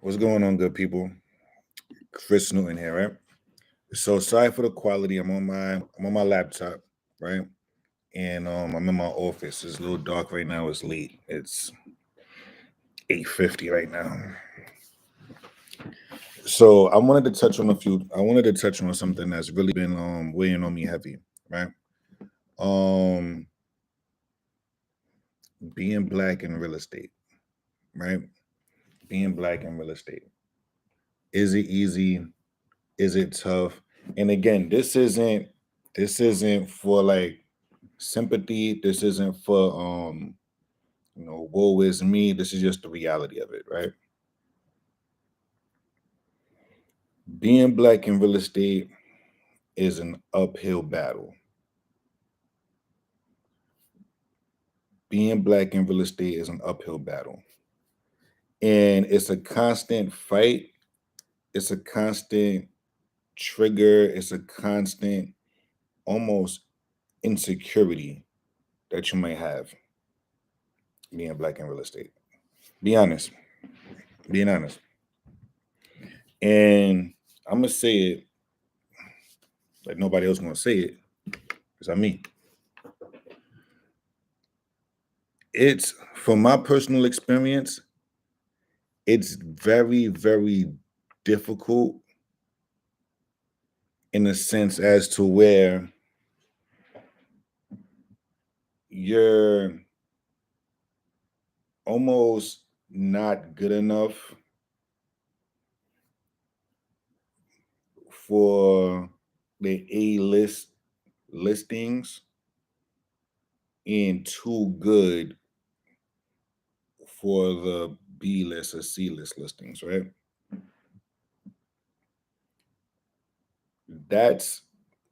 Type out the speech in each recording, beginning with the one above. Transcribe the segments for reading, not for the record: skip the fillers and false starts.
What's going on, good people? Chris Newton here, right? So sorry for the quality. I'm on my laptop, right? And I'm in my office. It's a little dark right now. It's late. It's 8:50 right now. So I wanted to touch on something that's really been weighing on me heavy, right? Um being black in real estate, right? Being black in real estate. Is it easy? Is it tough? And again, this isn't for like sympathy. This isn't for woe is me. This is just the reality of it, right? Being black in real estate is an uphill battle. Being black in real estate is an uphill battle. And it's a constant fight. It's a constant trigger. It's a constant almost insecurity that you might have being black in real estate. Be honest. Being honest. And I'm gonna say it like nobody else gonna say it, because I'm me. It's from my personal experience, it's very, very difficult in a sense as to where you're almost not good enough for the A-list listings and too good for the B-list or C-list listings, right? That's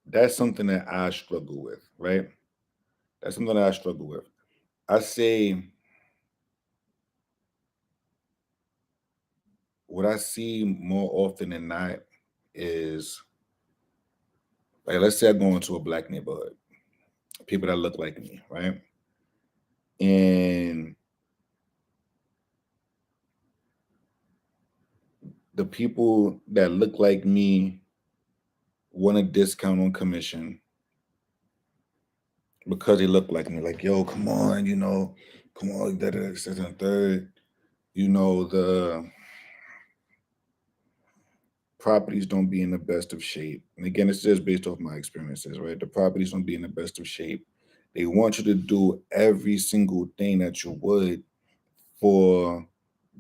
that's something that I struggle with, right? That's something that I struggle with. I say what I see more often than not is like, let's say I go into a black neighborhood, people that look like me, right? And the people that look like me want a discount on commission because they look like me. Like, yo, come on, come on, that second and third. The properties don't be in the best of shape. And again, it's just based off my experiences, right? The properties don't be in the best of shape. They want you to do every single thing that you would for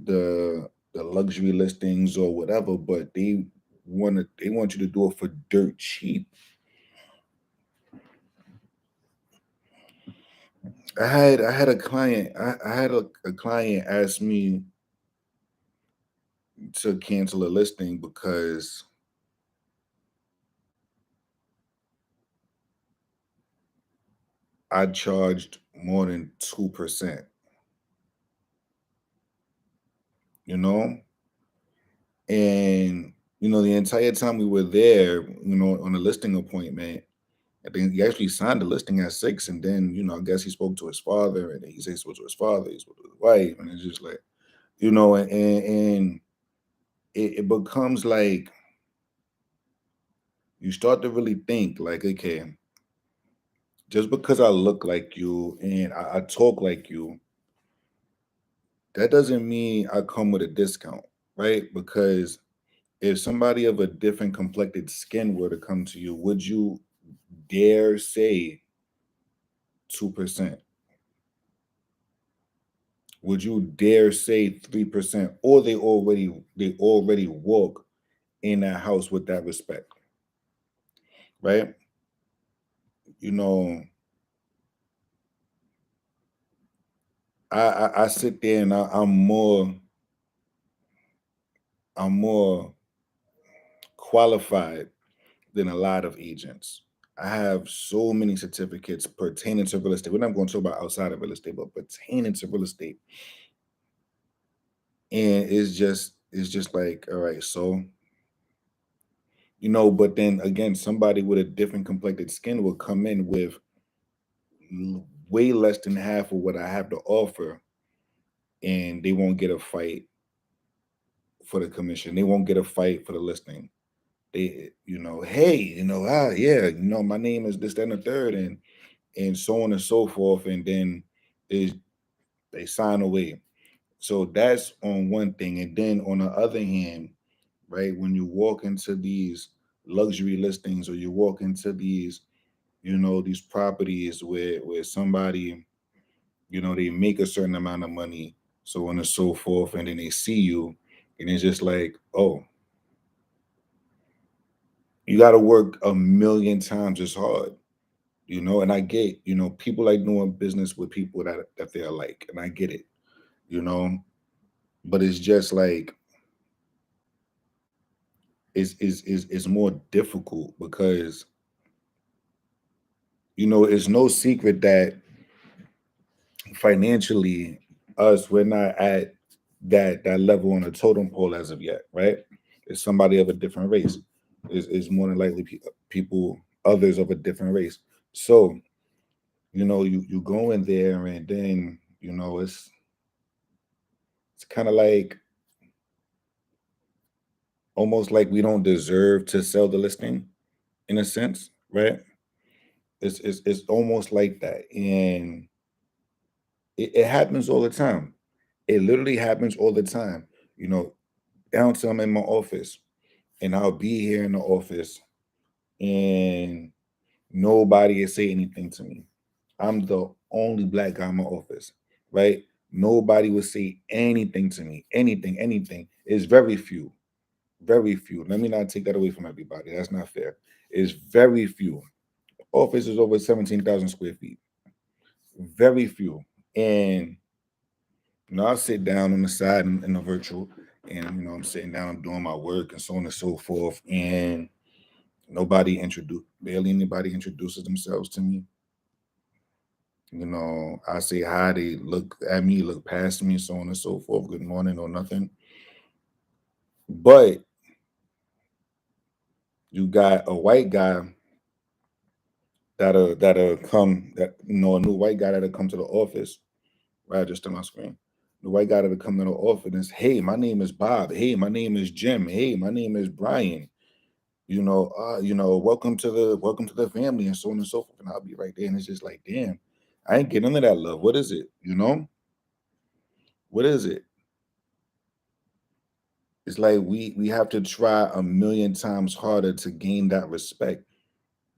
the luxury listings or whatever, but they want you to do it for dirt cheap. I had a client ask me to cancel a listing because I charged more than 2%, you know? And the entire time we were there, on a listing appointment, I think he actually signed the listing at 6, and then, I guess he spoke to his father, and then he said he spoke to his father, he spoke to his wife, and it's just like, and it becomes like you start to really think like, okay, just because I look like you and I talk like you, that doesn't mean I come with a discount, right? Because if somebody of a different complected skin were to come to you, would you dare say 2%? Would you dare say 3%? Or they already walk in that house with that respect, right? You know, I sit there and I'm more qualified than a lot of agents. I have so many certificates pertaining to real estate. We're not going to talk about outside of real estate, but pertaining to real estate. And it's just like, all right, so but then again, somebody with a different complected skin will come in with way less than half of what I have to offer, and they won't get a fight for the commission. They won't get a fight for the listing. They, hey, yeah, my name is this, that, and the third, and so on and so forth, and then is they sign away. So that's on one thing, and then on the other hand, right, when you walk into these luxury listings or you walk into these, these properties where somebody, they make a certain amount of money, so on and so forth, and then they see you, and it's just like, oh, you got to work a million times as hard, and I get, people like doing business with people that they're like, and I get it, you know, but it's just like it's more difficult because it's no secret that financially we're not at that level on a totem pole as of yet, right? It's somebody of a different race. Is more than likely people others of a different race. So you go in there and then it's kind of like almost like we don't deserve to sell the listing in a sense, right? It's almost like that, and it happens all the time. It literally happens all the time. You know, down to I'm in my office, and I'll be here in the office, and nobody is saying anything to me. I'm the only black guy in my office, right? Nobody would say anything to me, anything. It's very few, very few. Let me not take that away from everybody. That's not fair. It's very few. Office is over 17,000 square feet. Very few. And I'll sit down on the side in the virtual, and I'm sitting down, I'm doing my work, and so on and so forth. And barely anybody introduces themselves to me. I say hi, they look at me, look past me, so on and so forth, good morning or nothing. But you got a white guy that'll come, a new white guy that'll come to the office, right? Just on my screen. The white guy that'll come to the office, hey, my name is Bob. Hey, my name is Jim. Hey, my name is Brian. Welcome to the family, and so on and so forth. And I'll be right there, and it's just like, damn, I ain't getting into that love. What is it? What is it? It's like we have to try a million times harder to gain that respect,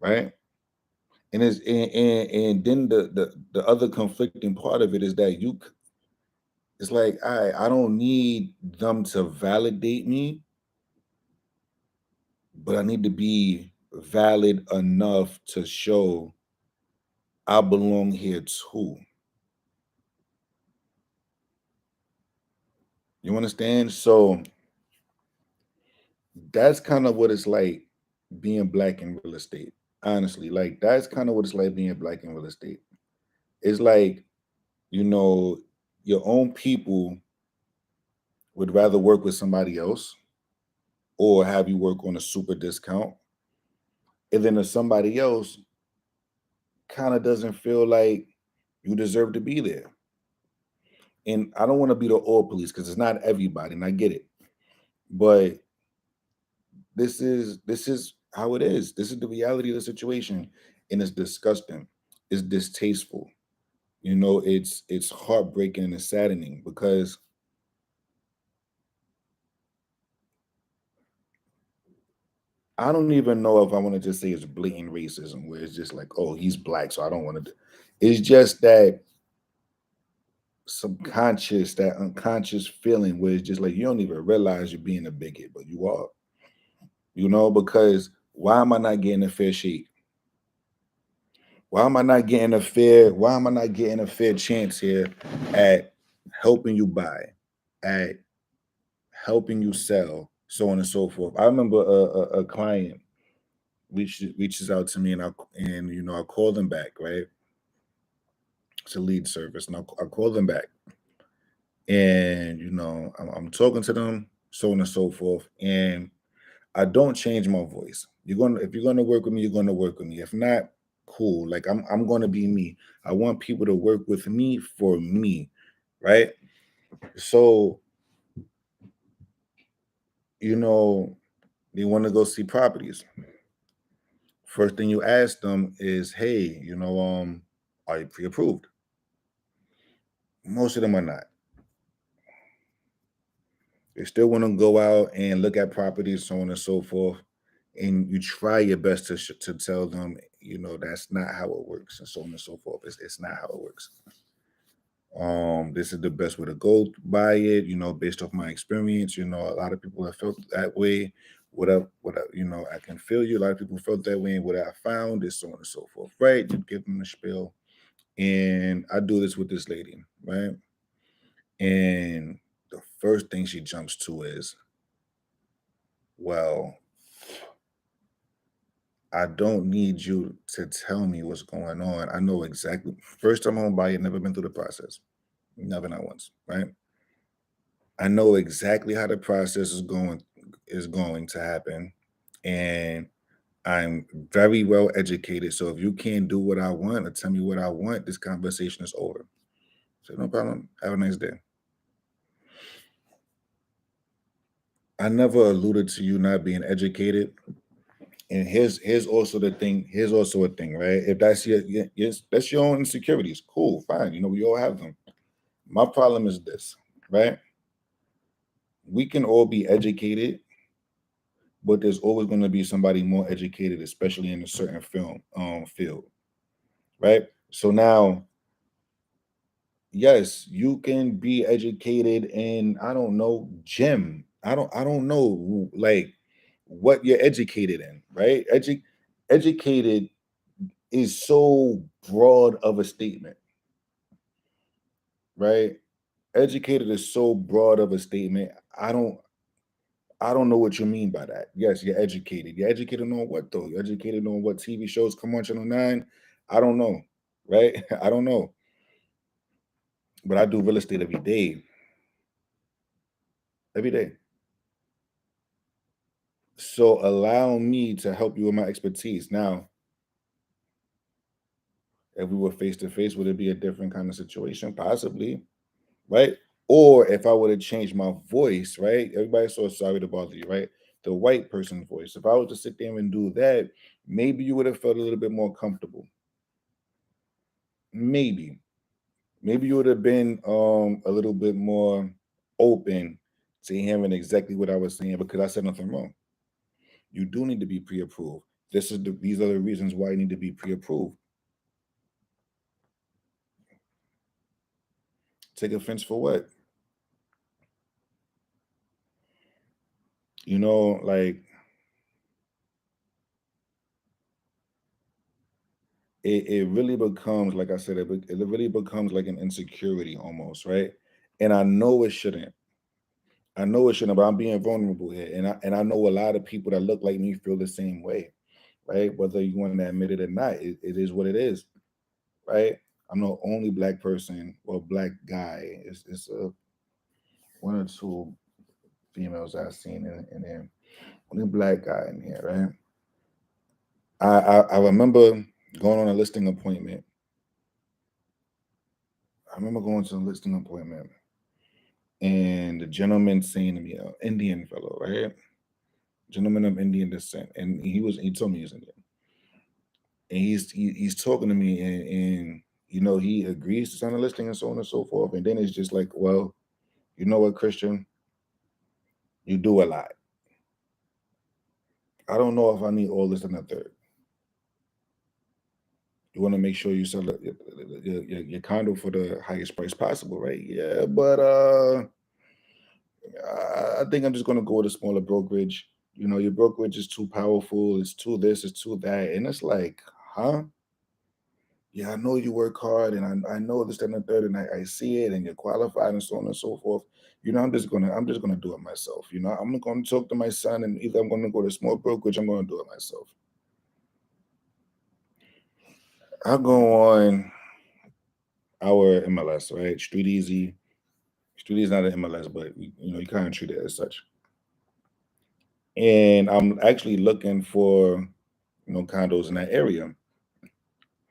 right? And then the other conflicting part of it is that it's like I don't need them to validate me, but I need to be valid enough to show I belong here too. You understand? So that's kind of what it's like being black in real estate. Honestly, like that's kind of what it's like being black in real estate. It's like, you know, your own people would rather work with somebody else or have you work on a super discount. And then if somebody else kind of doesn't feel like you deserve to be there. And I don't want to be the all police because it's not everybody, and I get it. But this is how it is. This is the reality of the situation. And it's disgusting. It's distasteful. It's heartbreaking and it's saddening because I don't even know if I want to just say it's blatant racism where it's just like, oh, he's black, so I don't want to do. It's just that subconscious, that unconscious feeling where it's just like you don't even realize you're being a bigot, but you are. Because why am I not getting a fair shake? Why am I not getting a fair chance here at helping you buy, at helping you sell, so on and so forth? I remember a client reaches out to me, and I call them back, right? It's a lead service, and I call them back, and I'm talking to them, so on and so forth, and I don't change my voice. If you're gonna work with me, you're gonna work with me. If not, cool. Like I'm gonna be me. I want people to work with me for me, right? So you know, they want to go see properties. First thing you ask them is, hey, are you pre-approved? Most of them are not. They still want to go out and look at properties, so on and so forth. And you try your best to tell them, that's not how it works, and so on and so forth. It's not how it works. This is the best way to go by it, based off my experience. A lot of people have felt that way. I can feel you. A lot of people felt that way, and what I found is so on and so forth. Right? You give them a spiel, and I do this with this lady, right? And the first thing she jumps to is, well, I don't need you to tell me what's going on. I know exactly. First time home buyer, never been through the process. Never, not once, right? I know exactly how the process is going to happen. And I'm very well educated. So if you can't do what I want or tell me what I want, this conversation is over. So no problem. Have a nice day. I never alluded to you not being educated. And here's also the thing. Here's also a thing, right? If that's yes, that's your own insecurities. Cool, fine. We all have them. My problem is this, right? We can all be educated, but there's always going to be somebody more educated, especially in a certain film field, right? So now, yes, you can be educated in, I don't know, gym. I don't know like what you're educated in, right? Educated is so broad of a statement, right? Educated is so broad of a statement. I don't know what you mean by that. Yes, you're educated. You're educated on what though? You're educated on what TV shows come on Channel 9? I don't know. Right? I don't know. But I do real estate every day. Every day. So allow me to help you with my expertise. Now, if we were face to face, would it be a different kind of situation? Possibly, right? Or if I would have changed my voice, right? Everybody's so sorry to bother you, right? The white person's voice. If I was to sit there and do that, maybe you would have felt a little bit more comfortable. Maybe. Maybe you would have been a little bit more open to hearing exactly what I was saying because I said nothing wrong. You do need to be pre-approved. These are the reasons why you need to be pre-approved. Take offense for what? Like it really becomes, like I said, it really becomes like an insecurity almost, right? And I know it shouldn't. I know it shouldn't, but I'm being vulnerable here. And I know a lot of people that look like me feel the same way, right? Whether you want to admit it or not, it is what it is, right? I'm the only black person or black guy. It's one or two females I've seen in there. Only black guy in here, right? I remember going on a listing appointment. I remember going to a listing appointment and the gentleman saying to me, Indian fellow, right? Gentleman of Indian descent. And he told me he's Indian. And he's talking to me and he agrees to sign a listing and so on and so forth. And then it's just like, well, you know what, Christian? You do a lot. I don't know if I need all this and a third. You want to make sure you sell your condo for the highest price possible, right? Yeah, but I think I'm just gonna go with a smaller brokerage. Your brokerage is too powerful. It's too this. It's too that, and it's like, huh? Yeah, I know you work hard, and I know this and the third, and I see it, and you're qualified, and so on and so forth. I'm just gonna do it myself. I'm gonna talk to my son, and either I'm gonna go to small brokerage, I'm gonna do it myself. I'll go on our MLS, right? Street Easy. Street Easy is not an MLS, but you kind of treat it as such. And I'm actually looking for condos in that area,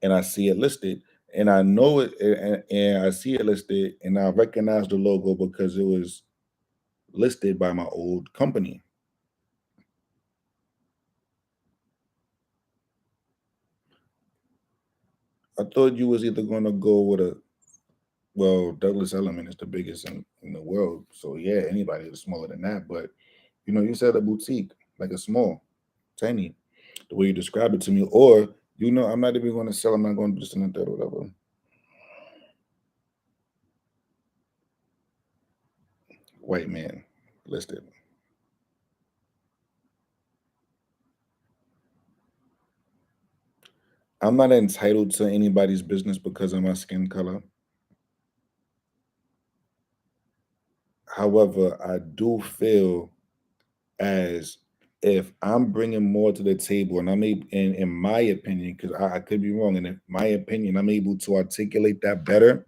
and I see it listed, and I know it, and I see it listed, and I recognize the logo because it was listed by my old company. I thought you was either gonna go with a well, Douglas Elliman is the biggest in the world. So yeah, anybody is smaller than that. But you said a boutique, like a small, tiny, the way you describe it to me. Or, I'm not even gonna sell, I'm not gonna do this and that, whatever. White man listed. I'm not entitled to anybody's business because of my skin color. However, I do feel as if I'm bringing more to the table, and in my opinion, because I could be wrong, and in my opinion, I'm able to articulate that better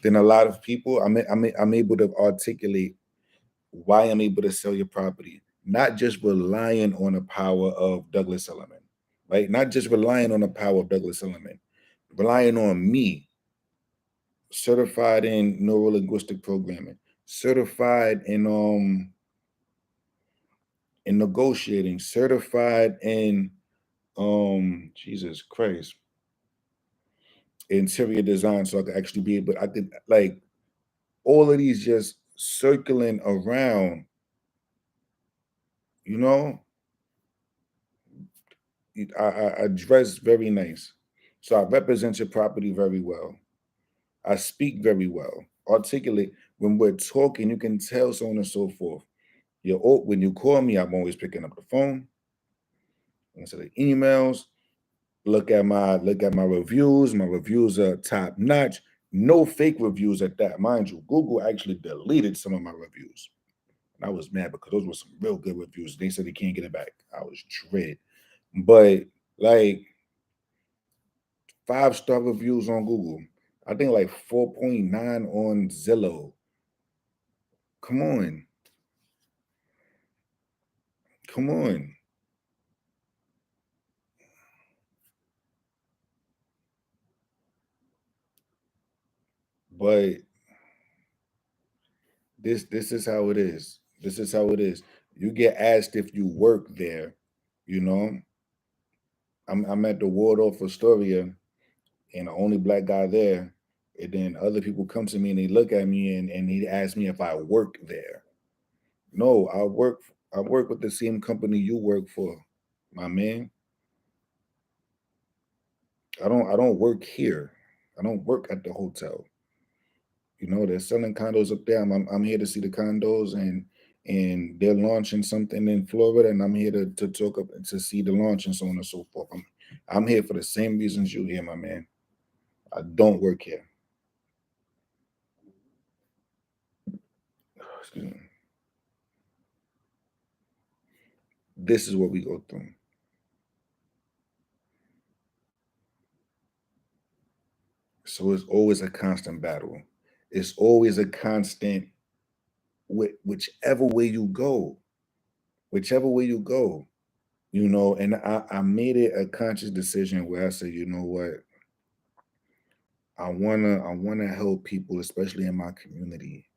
than a lot of people. I'm able to articulate why I'm able to sell your property, not just relying on the power of Douglas Elliman, right? Not just relying on the power of Douglas Elliman, relying on me, certified in neuro linguistic programming, certified in negotiating, certified in Jesus Christ, interior design, so I could actually be able, I could like all of these just circling around, you know. I dress very nice, so I represent your property very well. I speak very well, articulate. When we're talking, you can tell, so on and so forth. When you call me, I'm always picking up the phone instead of emails. Look at my reviews. My reviews are top notch. No fake reviews at that, mind you. Google actually deleted some of my reviews, and I was mad because those were some real good reviews. They said they can't get it back. I was dread, but like 5-star reviews on Google. I think like 4.9 on Zillow. Come on, come on. But this is how it is. This is how it is. You get asked if you work there. You know, I'm at the Waldorf Astoria, and the only black guy there. And then other people come to me and they look at me and he ask me if I work there. No, I work with the same company you work for, my man. I don't work here. I don't work at the hotel. They're selling condos up there. I'm here to see the condos, and they're launching something in Florida, and I'm here to talk up to see the launch and so on and so forth. I'm here for the same reasons you here, my man. I don't work here. Excuse me. This is what we go through. So it's always a constant battle. It's always a constant whichever way you go, whichever way you go, and I made it a conscious decision where I said, you know what, I wanna help people, especially in my community.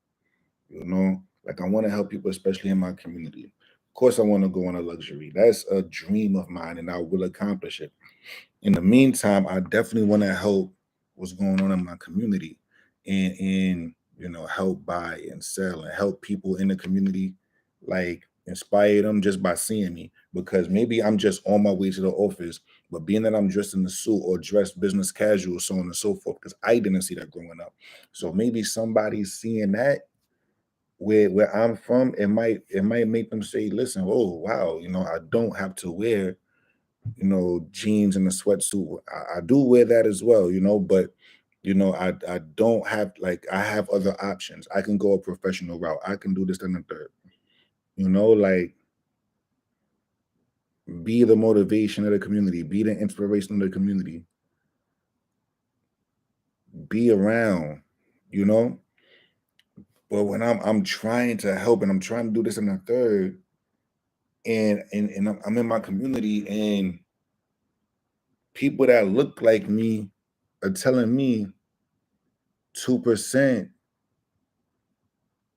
Like I want to help people, especially in my community. Of course, I want to go on a luxury. That's a dream of mine, and I will accomplish it. In the meantime, I definitely want to help what's going on in my community, and help buy and sell and help people in the community, like inspire them just by seeing me. Because maybe I'm just on my way to the office, but being that I'm dressed in a suit or dressed business casual, so on and so forth, because I didn't see that growing up. So maybe somebody seeing that where I'm from, it might make them say, listen, oh wow, I don't have to wear jeans and a sweatsuit. I do wear that as well, but I don't have, like, I have other options. I can go a professional route. I can do this and the third. Like, be the motivation of the community, be the inspiration of the community, be around, you know. But when I'm trying to help and I'm trying to do this and the third, and I'm in my community, and people that look like me are telling me 2%,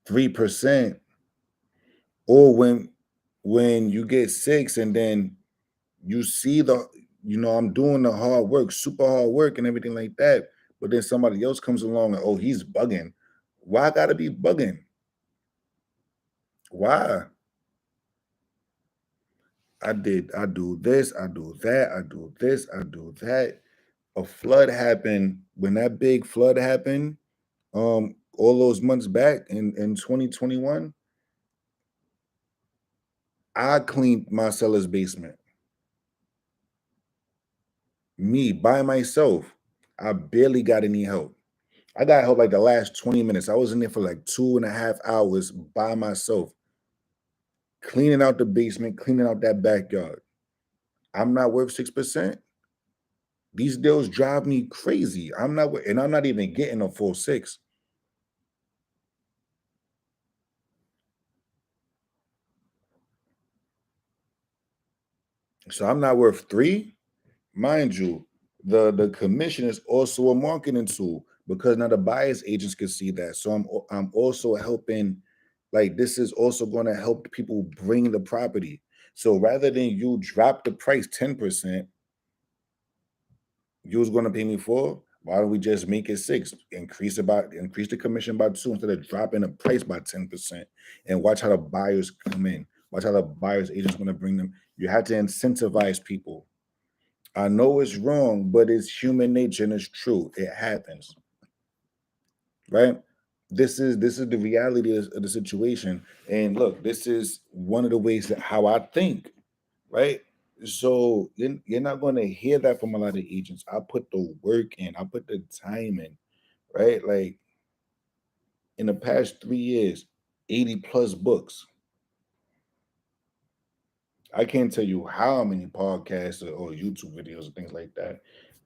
3%, or when you get 6 and then you see I'm doing the hard work, super hard work and everything like that. But then somebody else comes along and, oh, he's bugging. Why I gotta be bugging? Why? I do this, I do that, I do this, I do that. A flood happened. When that big flood happened, all those months back in 2021, I cleaned my cellar's basement. Me by myself. I barely got any help. I got help like the last 20 minutes. I was in there for like 2.5 hours by myself, cleaning out the basement, cleaning out that backyard. I'm not worth 6%. These deals drive me crazy. And I'm not even getting a full six. So I'm not worth three. Mind you, the commission is also a marketing tool because now the buyers agents can see that. So I'm also helping, like this is also going to help people bring the property. So rather than you drop the price 10%, you was going to pay me four. Why don't we just make it six? Increase the commission by two instead of dropping the price by 10%, and watch how the buyers come in. Watch how the buyers agents going to bring them. You have to incentivize people. I know it's wrong, but it's human nature and it's true. It happens, right? This is the reality of the situation. And look, this is one of the ways that how I think, right? So you're not going to hear that from a lot of agents. I put the work in, I put the time in, right? Like in the past 3 years, 80 plus books. I can't tell you how many podcasts or YouTube videos and things like that,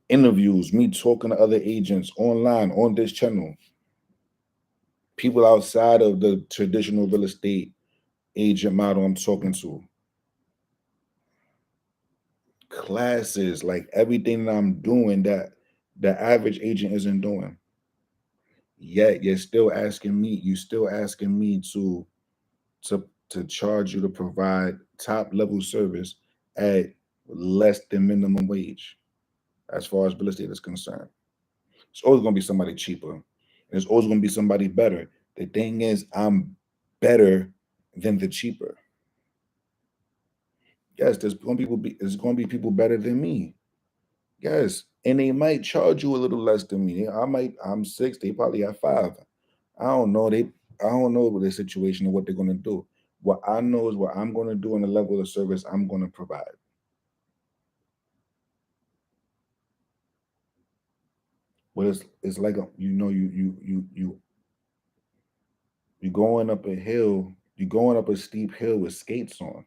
interviews, me talking to other agents online on this channel, people outside of the traditional real estate agent model I'm talking to, classes, like everything that I'm doing that the average agent isn't doing. Yet you're still asking me to charge you to provide top level service at less than minimum wage as far as real estate is concerned. It's always gonna be somebody cheaper. And there's always gonna be somebody better. The thing is, I'm better than the cheaper. Yes, there's gonna be people better than me. Yes. And they might charge you a little less than me. I'm six, they probably have five. I don't know. I don't know the situation and what they're gonna do. What I know is what I'm gonna do and the level of service I'm gonna provide. But it's like you going up a hill, you're going up a steep hill with skates on.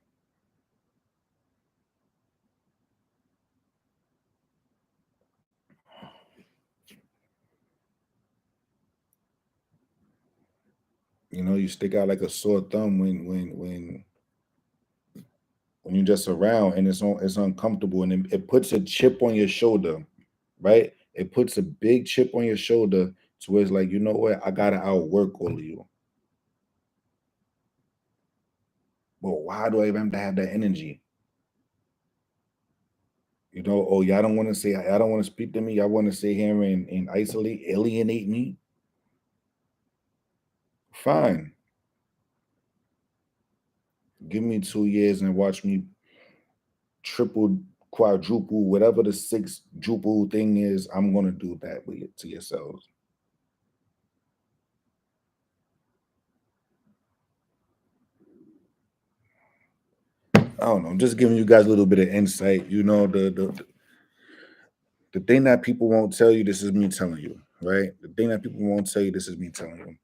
You stick out like a sore thumb when you're just around and it's uncomfortable and it puts a chip on your shoulder, right? It puts a big chip on your shoulder to where it's like, you know what, I gotta outwork all of you. But why do I even have to have that energy? Oh, y'all don't want to say, I don't want to speak to me. Y'all want to sit here and isolate, alienate me. Fine. Give me 2 years and watch me triple, quadruple, whatever the six druple thing is. I'm gonna do that with it to yourselves. I don't know. I'm just giving you guys a little bit of insight. The thing that people won't tell you, this is me telling you, right? The thing that people won't tell you, this is me telling you.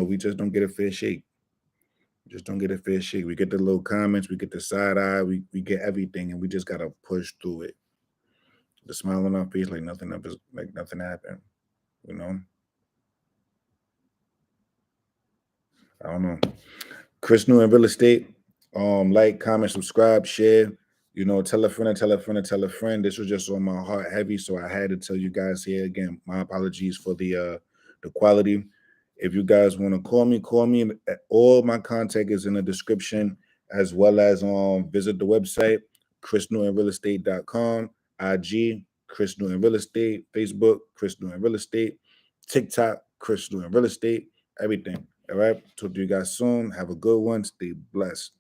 We just don't get a fair shake. Just don't get a fair shake. We get the little comments, we get the side eye, we get everything, and we just gotta push through it. The smile on our face, like nothing happened. You know, I don't know. Chris New in real estate. Like, comment, subscribe, share. Tell a friend and tell a friend and tell a friend. This was just on my heart heavy, so I had to tell you guys here again. My apologies for the quality. If you guys want to call me, call me. All my contact is in the description, as well as visit the website, chrisnewtonrealestate.com. IG, Chris Newton Real Estate. Facebook, Chris Newton Real Estate. TikTok, Chris Newton Real Estate. Everything. All right. Talk to you guys soon. Have a good one. Stay blessed.